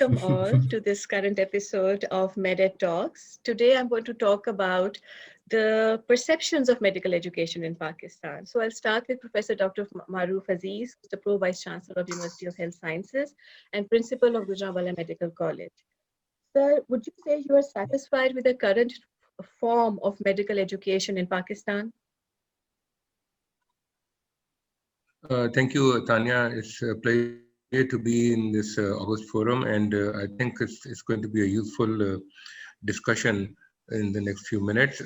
welcome all to this current episode of MedEd Talks. Today I'm going to talk about the perceptions of medical education in Pakistan. So I'll start with Professor Dr. Marrof Aziz, who's the Pro Vice Chancellor of University of Health Sciences and Principal of Gujranwala Medical College. Sir, would you say you are satisfied with the current form of medical education in Pakistan? Thank you, Tanya. It's a pleasure to be in this August forum, and I think it's going to be a useful discussion in the next few minutes.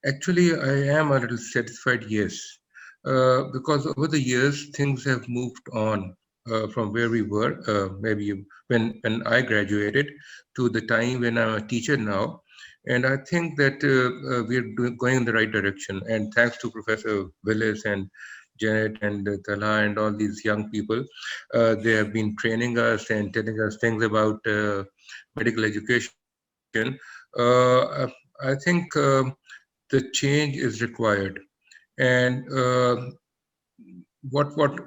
Actually, I am a little satisfied, yes, because over the years things have moved on from where we were, maybe when I graduated, to the time when I'm a teacher now. And I think that we're going in the right direction. And thanks to Professor Willis and Janet and Talha and all these young people, they have been training us and telling us things about medical education. I think the change is required. And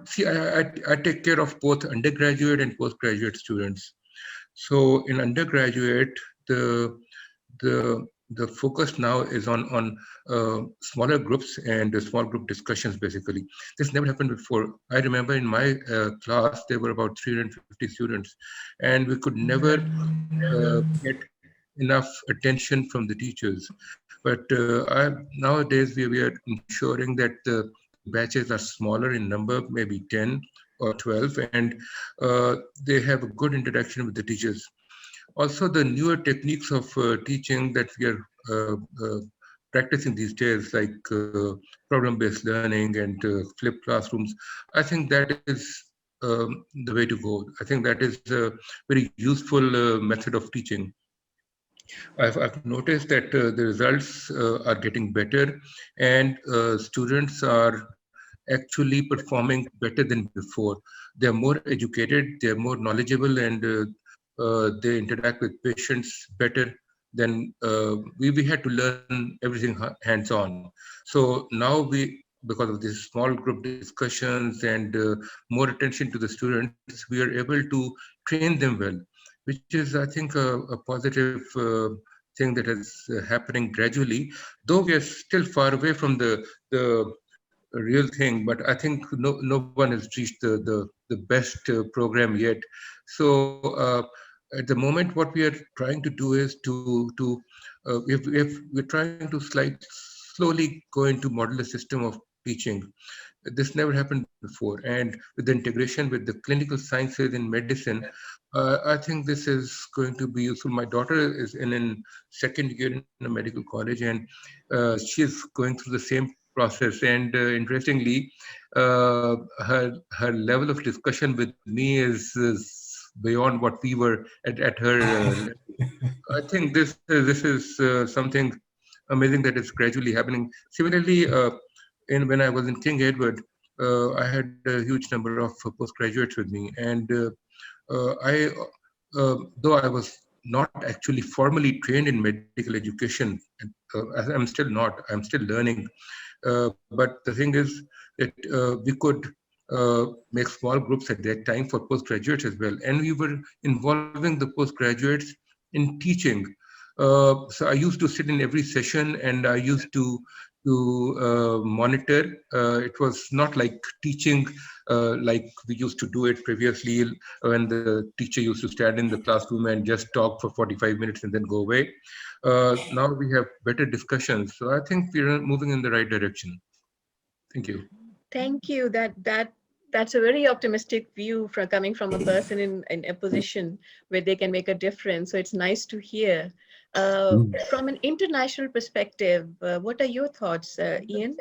see, I take care of both undergraduate and postgraduate students. So in undergraduate, the focus now is on smaller groups and small group discussions. Basically, this never happened before. I remember in my class there were about 350 students, and we could never get enough attention from the teachers. But nowadays we are ensuring that the batches are smaller in number, maybe 10 or 12, and they have a good interaction with the teachers. Also, the newer techniques of teaching that we are practicing these days, like problem-based learning and flipped classrooms, I think that is the way to go. I think that is a very useful method of teaching. I've noticed that the results are getting better, and students are actually performing better than before. They're more educated, they're more knowledgeable, and they interact with patients better than we had to learn everything hands-on. So now because of these small group discussions and more attention to the students, we are able to train them well, which is, I think, a positive thing that is happening gradually, though we are still far away from the real thing, but I think no one has reached the best program yet. So at the moment, what we are trying to do is if we're trying to slowly go into modular system of teaching. This never happened before, and with the integration with the clinical sciences in medicine, I think this is going to be useful. My daughter is in second year in a medical college, and she's going through the same process. And interestingly, her level of discussion with me is beyond what we were at her level. I think this is something amazing that is gradually happening. Similarly, when I was in King Edward, I had a huge number of postgraduates with me, and I, though I was not actually formally trained in medical education, I'm still not. I'm still learning. But the thing is that we could make small groups at that time for postgraduates as well, and we were involving the postgraduates in teaching. So I used to sit in every session, and I used to monitor. It was not like teaching like we used to do it previously, when the teacher used to stand in the classroom and just talk for 45 minutes and then go away. Now we have better discussions. So I think we're moving in the right direction. Thank you. Thank you. That's a very optimistic view coming from a person in a position where they can make a difference. So it's nice to hear. From an international perspective, what are your thoughts, Ian?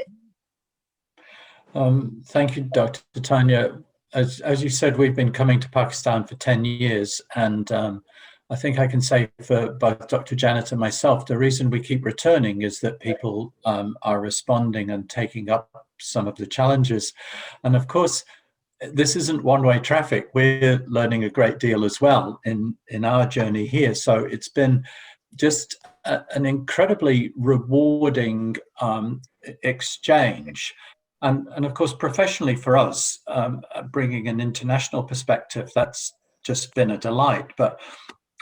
Thank you, Dr. Tania. As you said, we've been coming to Pakistan for 10 years, and I think I can say for both Dr. Janet and myself, the reason we keep returning is that people are responding and taking up some of the challenges. And of course, this isn't one-way traffic. We're learning a great deal as well in our journey here. So it's been just an incredibly rewarding exchange. And of course, professionally for us, bringing an international perspective, that's just been a delight. But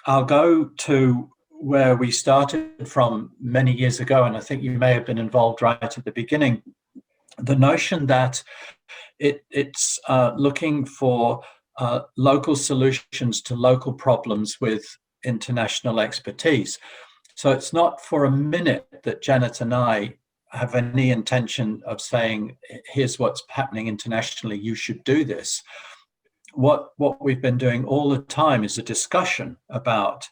I'll go to where we started from many years ago, and I think you may have been involved right at the beginning. The notion that it's looking for local solutions to local problems with international expertise. So it's not for a minute that Janet and I have any intention of saying, here's what's happening internationally, you should do this. What we've been doing all the time is a discussion about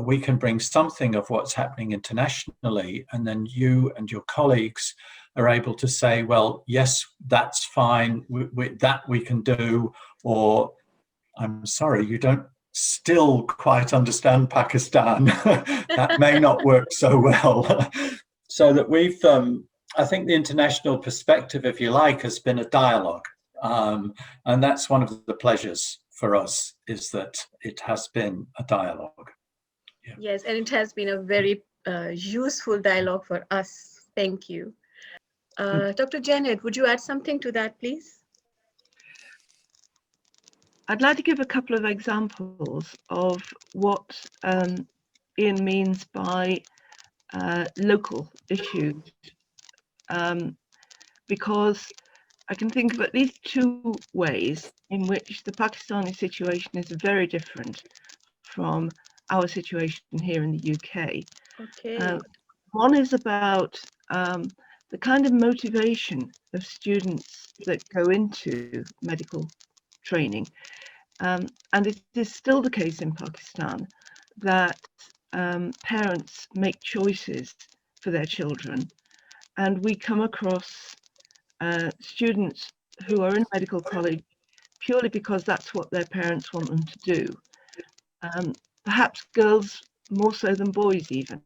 we can bring something of what's happening internationally, and then you and your colleagues are able to say, well, yes, that's fine, that we can do, or I'm sorry, you don't still quite understand Pakistan. That may not work so well. So that we've, I think the international perspective, if you like, has been a dialogue. And that's one of the pleasures for us, is that it has been a dialogue. Yeah. Yes, and it has been a very useful dialogue for us. Thank you. Dr. Janet, would you add something to that, please? I'd like to give a couple of examples of what Ian means by local issues, because I can think of at least two ways in which the Pakistani situation is very different from our situation here in the UK. Okay. One is about the kind of motivation of students that go into medical training. And it is still the case in Pakistan that parents make choices for their children. And we come across students who are in medical college purely because that's what their parents want them to do. Perhaps girls more so than boys even.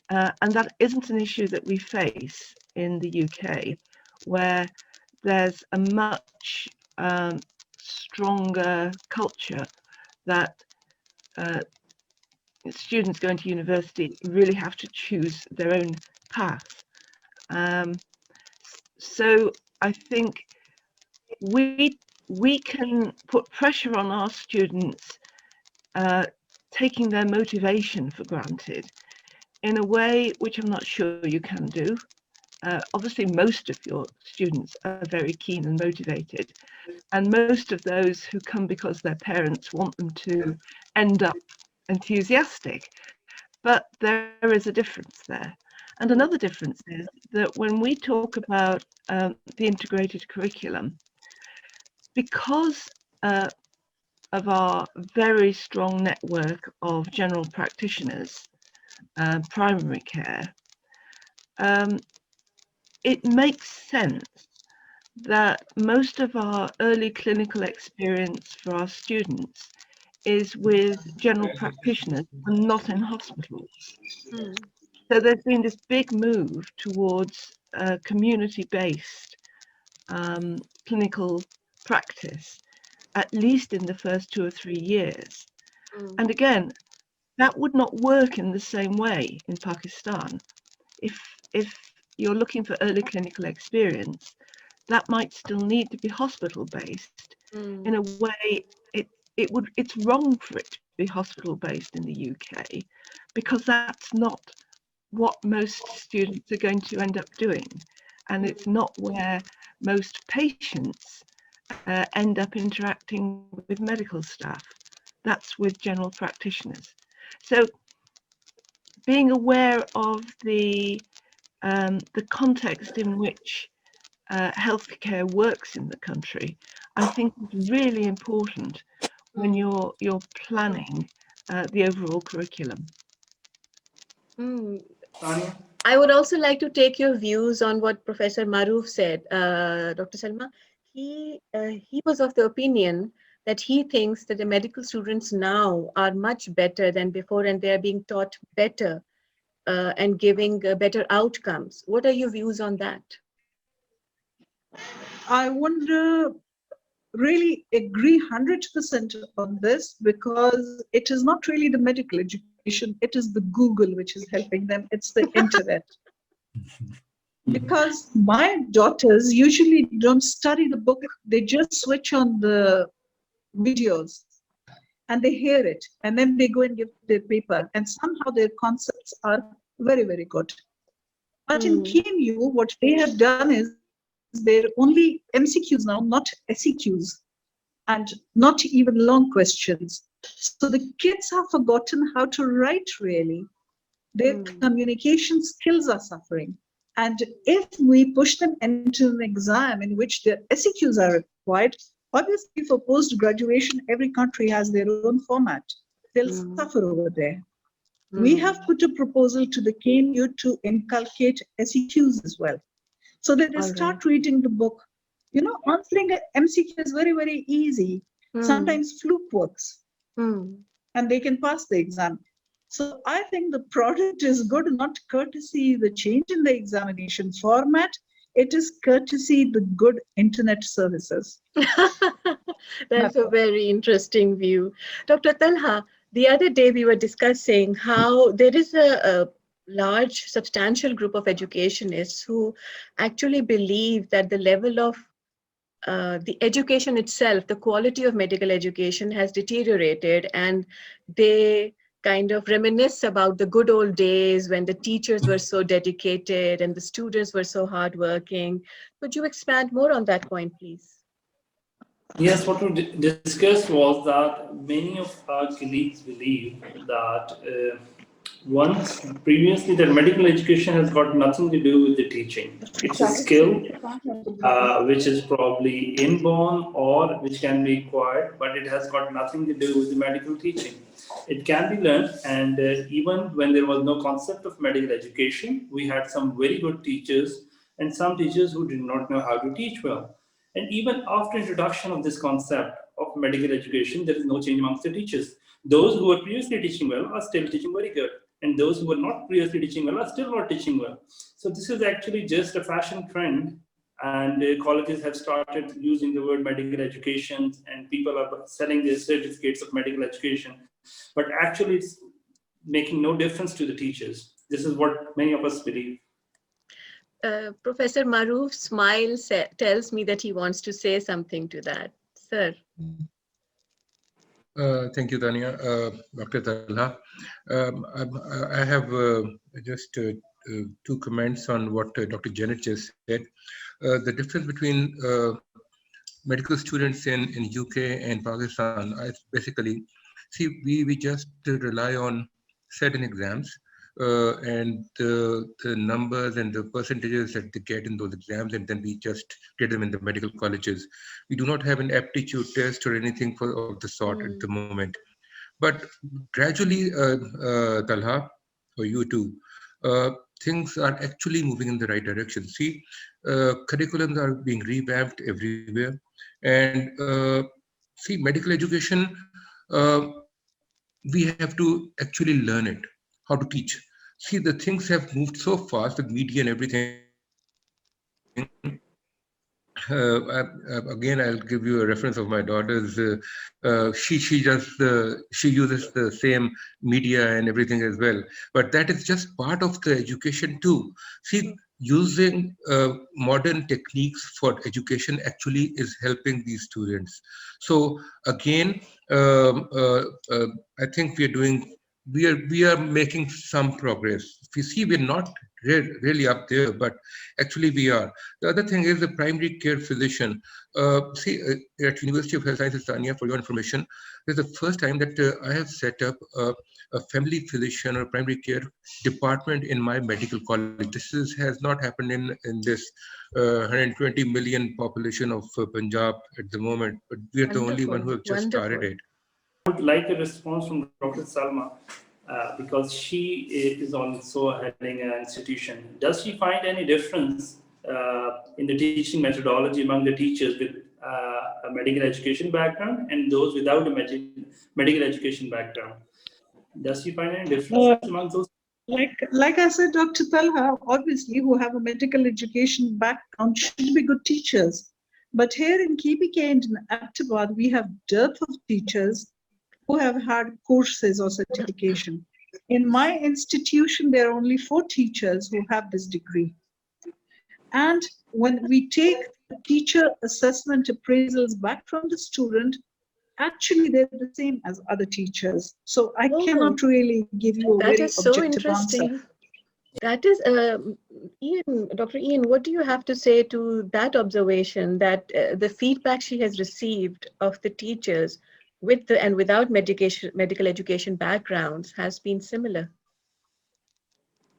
And that isn't an issue that we face in the UK, where there's a much stronger culture that students going to university really have to choose their own path. So I think we can put pressure on our students, taking their motivation for granted in a way which I'm not sure you can do. Obviously, most of your students are very keen and motivated, and most of those who come because their parents want them to end up enthusiastic. But there is a difference there. And another difference is that when we talk about the integrated curriculum, because of our very strong network of general practitioners, primary care, it makes sense that most of our early clinical experience for our students is with general practitioners and not in hospitals. So there's been this big move towards community-based clinical practice, at least in the first 2 or 3 years. And again, that would not work in the same way in Pakistan. If you're looking for early clinical experience, that might still need to be hospital-based. In a way, it's wrong for it to be hospital-based in the UK, because that's not what most students are going to end up doing, and it's not where most patients end up interacting with medical staff. That's with general practitioners. So being aware of the context in which healthcare works in the country, I think is really important when you're planning the overall curriculum. I would also like to take your views on what Professor Marrof said. Dr. Salma, he was of the opinion that he thinks that the medical students now are much better than before, and they are being taught better and giving better outcomes. What are your views on that? I wouldn't really agree 100% on this, because it is not really the medical education, it is the Google which is helping them, it's the internet. Because my daughters usually don't study the book, they just switch on the videos and they hear it, and then they go and give their paper, and somehow their concepts are very, very good. But in KMU, what they have done is they're only MCQs now, not SEQs, and not even long questions. So the kids have forgotten how to write really. Their communication skills are suffering. And if we push them into an exam in which their SEQs are required, obviously for post-graduation, every country has their own format. They'll suffer over there. We have put a proposal to the KMU to inculcate SEQs as well, so that they start reading the book. You know, answering an MCQ is very, very easy. Sometimes fluke works, and they can pass the exam. So I think the product is good, not courtesy the change in the examination format. It is courtesy the good internet services. That's a very interesting view. Dr. Talha, the other day we were discussing how there is a large, substantial group of educationists who actually believe that the level of the education itself, the quality of medical education has deteriorated, and they kind of reminisce about the good old days when the teachers were so dedicated and the students were so hardworking. Could you expand more on that point, please? Yes, what we discussed was that many of our colleagues believe that once previously that medical education has got nothing to do with the teaching. It's a skill which is probably inborn or which can be acquired, but it has got nothing to do with the medical teaching. It can be learned, and even when there was no concept of medical education, we had some very good teachers and some teachers who did not know how to teach well. And even after introduction of this concept of medical education, there is no change amongst the teachers. Those who were previously teaching well are still teaching very good, and those who were not previously teaching well are still not teaching well. So this is actually just a fashion trend, and colleges have started using the word medical education, and people are selling their certificates of medical education, but actually it's making no difference to the teachers. This is what many of us believe. Professor Marrof smile tells me that he wants to say something to that. Sir. Thank you, Tania. Dr. Talha. I have just two comments on what Dr. Janet just said. The difference between medical students in UK and Pakistan, basically, see, we just rely on certain exams and the numbers and the percentages that they get in those exams, and then we just get them in the medical colleges. We do not have an aptitude test or anything of the sort at the moment. But gradually, Talha, or you too, things are actually moving in the right direction. See, curriculums are being revamped everywhere. And see, medical education, we have to actually learn it, how to teach. See, the things have moved so fast with media and everything. Again, I'll give you a reference of my daughter's. She uses the same media and everything as well. But that is just part of the education too. See, using modern techniques for education actually is helping these students. So again, I think we are making some progress. We see we're not really up there, but actually we are. The other thing is the primary care physician. See, at University of Health Sciences, Tania, for your information, this is the first time that I have set up a family physician or primary care department in my medical college. This has not happened in this 120 million population of Punjab at the moment, but we are the only one who have just started it. I would like a response from Dr. Salma because she is also heading an institution. Does she find any difference in the teaching methodology among the teachers with a medical education background and those without a medical education background? Does she find any difference among those? Like I said, Dr. Talha, obviously, who have a medical education background should be good teachers. But here in KPK and in Ahmedabad, we have dearth of teachers who have had courses or certification. In my institution, there are only 4 teachers who have this degree. And when we take teacher assessment appraisals back from the student, actually they're the same as other teachers. So I Oh, cannot really give you a that very is so objective answer. interesting. That is, Ian, Dr. Ian, what do you have to say to that observation that the feedback she has received of the teachers with the and without medical education backgrounds has been similar?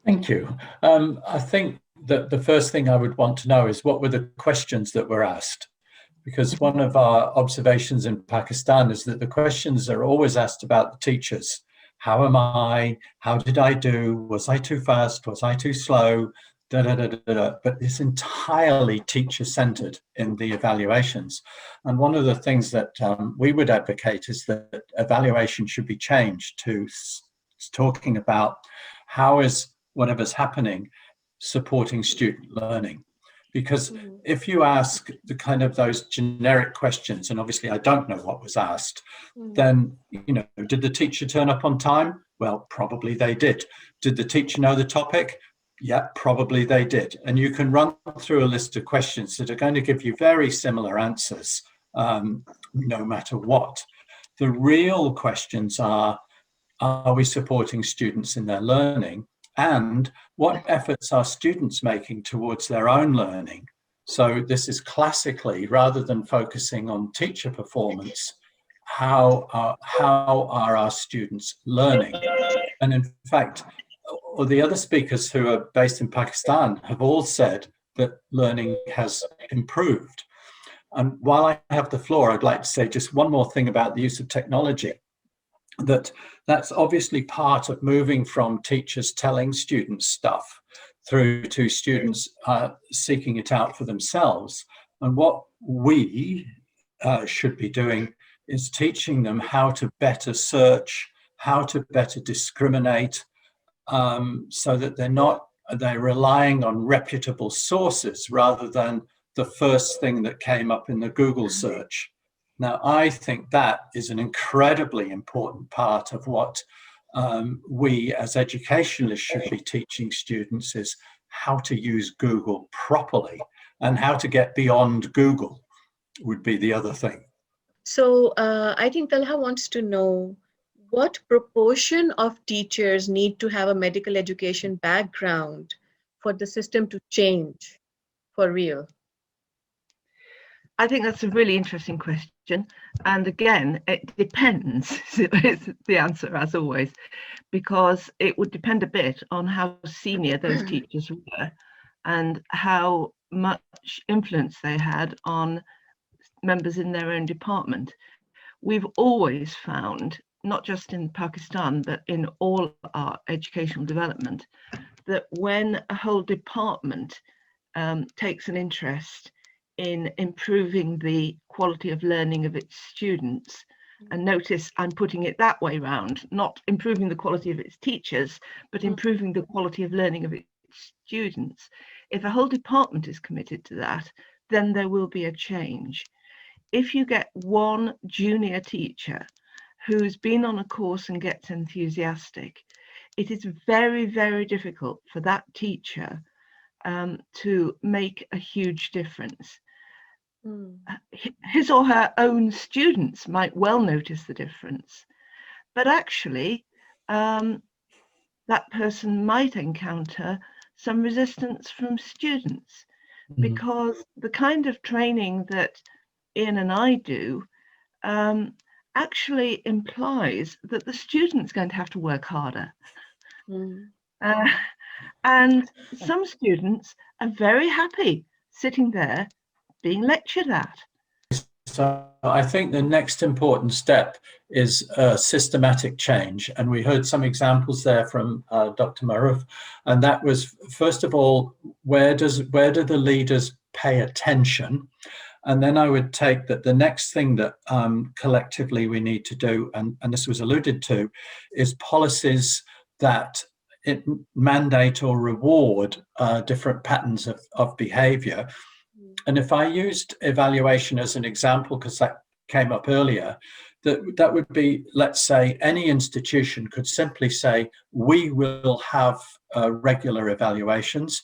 Thank you. I think that the first thing I would want to know is what were the questions that were asked? Because one of our observations in Pakistan is that the questions are always asked about the teachers. How am I? How did I do? Was I too fast? Was I too slow? Da, da, da, da, da. But it's entirely teacher-centered in the evaluations. And one of the things that we would advocate is that evaluation should be changed to talking about how is whatever's happening supporting student learning. Because if you ask the kind of those generic questions, and obviously I don't know what was asked, then, you know, did the teacher turn up on time? Well, probably they did. Did the teacher know the topic? Yeah, probably they did. And you can run through a list of questions that are going to give you very similar answers, no matter what. The real questions are we supporting students in their learning? And what efforts are students making towards their own learning? So this is classically, rather than focusing on teacher performance, how are our students learning? And in fact, the other speakers who are based in Pakistan have all said that learning has improved. And while I have the floor, I'd like to say just one more thing about the use of technology. That's obviously part of moving from teachers telling students stuff through to students seeking it out for themselves. And what we should be doing is teaching them how to better search, how to better discriminate, so that they're relying on reputable sources rather than the first thing that came up in the Google search. Now, I think that is an incredibly important part of what we as educationalists should be teaching students is how to use Google properly, and how to get beyond Google would be the other thing. So I think Talha wants to know what proportion of teachers need to have a medical education background for the system to change for real? I think that's a really interesting question. And again, it depends, is the answer as always, because it would depend a bit on how senior those teachers were and how much influence they had on members in their own department. We've always found, not just in Pakistan, but in all our educational development, that when a whole department takes an interest in improving the quality of learning of its students, and notice I'm putting it that way round, not improving the quality of its teachers, but improving the quality of learning of its students. If a whole department is committed to that, then there will be a change. If you get one junior teacher who's been on a course and gets enthusiastic, it is very, very difficult for that teacher to make a huge difference. His or her own students might well notice the difference, but actually that person might encounter some resistance from students, because the kind of training that Ian and I do actually implies that the student's going to have to work harder. And some students are very happy sitting there being lectured at. So I think the next important step is systematic change. And we heard some examples there from Dr. Marrof. And that was, first of all, where do the leaders pay attention? And then I would take that the next thing that collectively we need to do, and this was alluded to, is policies that mandate or reward different patterns of behavior. And if I used evaluation as an example, because that came up earlier, that would be, let's say, any institution could simply say, we will have regular evaluations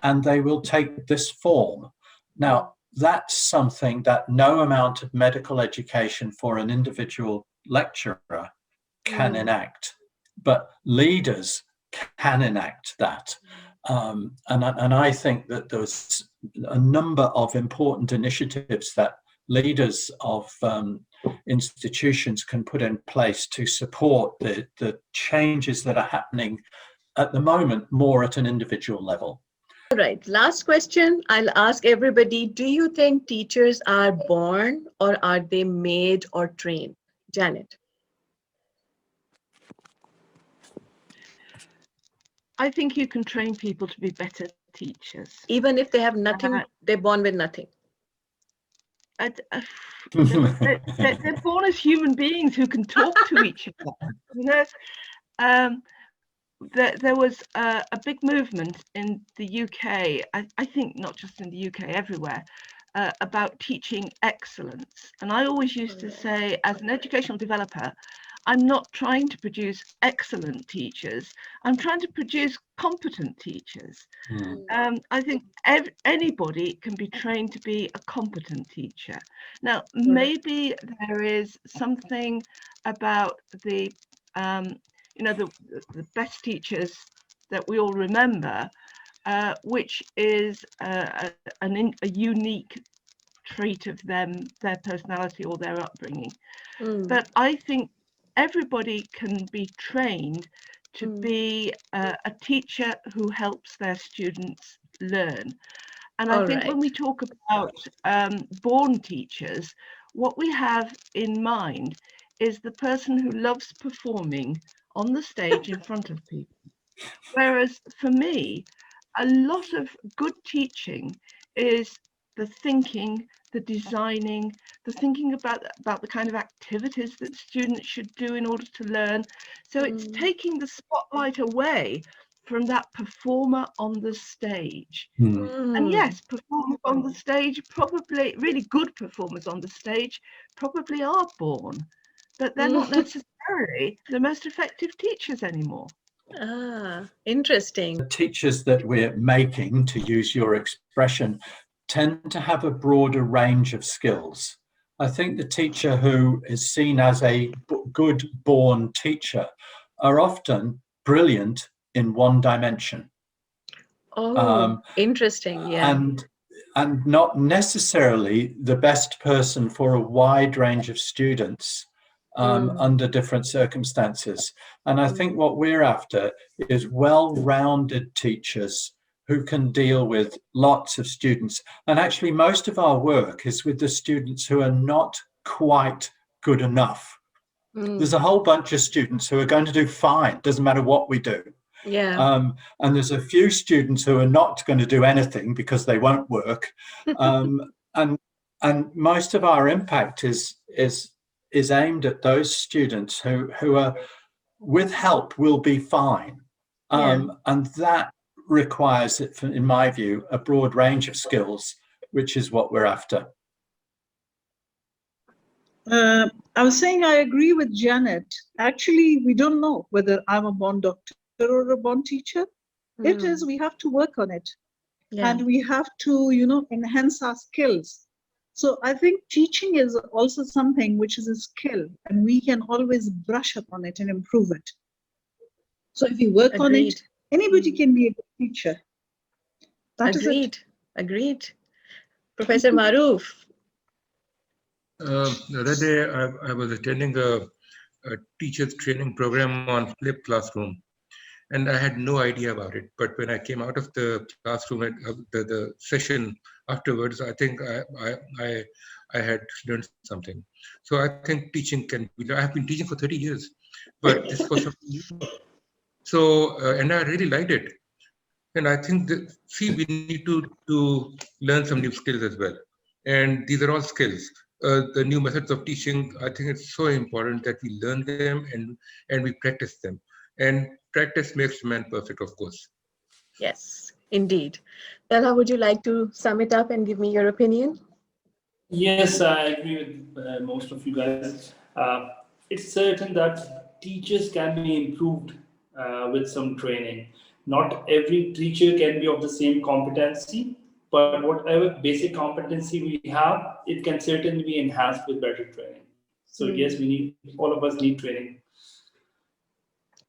and they will take this form. Now, that's something that no amount of medical education for an individual lecturer can enact, but leaders can enact that. And I think that there's a number of important initiatives that leaders of institutions can put in place to support the changes that are happening at the moment more at an individual level. All right, last question I'll ask everybody. Do you think teachers are born or are they made or trained? Janet. I think you can train people to be better teachers. Even if they have nothing, they're born with nothing. They're born as human beings who can talk to each other. You know, there was a big movement in the UK, I think not just in the UK, everywhere, about teaching excellence. And I always used to say, as an educational developer, I'm not trying to produce excellent teachers, I'm trying to produce competent teachers. I think anybody can be trained to be a competent teacher. Now, maybe there is something about the best teachers that we all remember, which is a unique trait of them, their personality or their upbringing. But I think everybody can be trained to be a teacher who helps their students learn. And I think when we talk about born teachers, what we have in mind is the person who loves performing on the stage in front of people. Whereas for me, a lot of good teaching is the thinking, the designing, the thinking about the kind of activities that students should do in order to learn. So it's taking the spotlight away from that performer on the stage. And yes, performers on the stage, probably really good performers on the stage, probably are born, but they're not necessarily the most effective teachers anymore. Interesting. The teachers that we're making, to use your expression, tend to have a broader range of skills. I think the teacher who is seen as a good born teacher are often brilliant in one dimension. Interesting, yeah. And not necessarily the best person for a wide range of students under different circumstances. And I think what we're after is well-rounded teachers who can deal with lots of students. And actually, most of our work is with the students who are not quite good enough. There's a whole bunch of students who are going to do fine, doesn't matter what we do. Yeah. And there's a few students who are not going to do anything because they won't work. And most of our impact is aimed at those students who are, with help, will be fine. And that requires, in my view, a broad range of skills, which is what we're after. I was saying I agree with Janet. Actually, we don't know whether I'm a born doctor or a born teacher. It is, we have to work on it. And we have to, enhance our skills. So I think teaching is also something which is a skill, and we can always brush up on it and improve it. So if you work on it, anybody can be a good teacher. That is it. Agreed. Professor Marrof. The other day, I was attending a teacher's training program on flipped classroom, and I had no idea about it. But when I came out of the classroom, the session afterwards, I think I had learned something. So I think teaching can be. I have been teaching for 30 years, but this was something new. So, and I really liked it. And I think that, we need to learn some new skills as well. And these are all skills. The new methods of teaching, I think it's so important that we learn them and we practice them. And practice makes man perfect, of course. Yes, indeed. Talha, would you like to sum it up and give me your opinion? Yes, I agree with most of you guys. It's certain that teachers can be improved with some training. Not every teacher can be of the same competency, but whatever basic competency we have, it can certainly be enhanced with better training. So yes, all of us need training.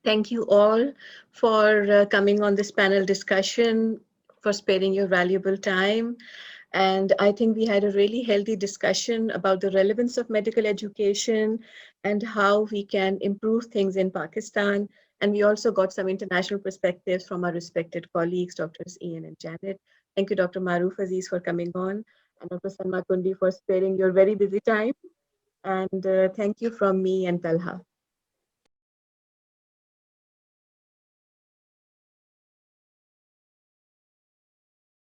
Thank you all for coming on this panel discussion, for sparing your valuable time. And I think we had a really healthy discussion about the relevance of medical education and how we can improve things in Pakistan. And we also got some international perspectives from our respected colleagues, Drs. Ian and Janet. Thank you, Dr. Marrof Aziz, for coming on, and Dr. Salma Kundi for sparing your very busy time. And thank you from me and Talha.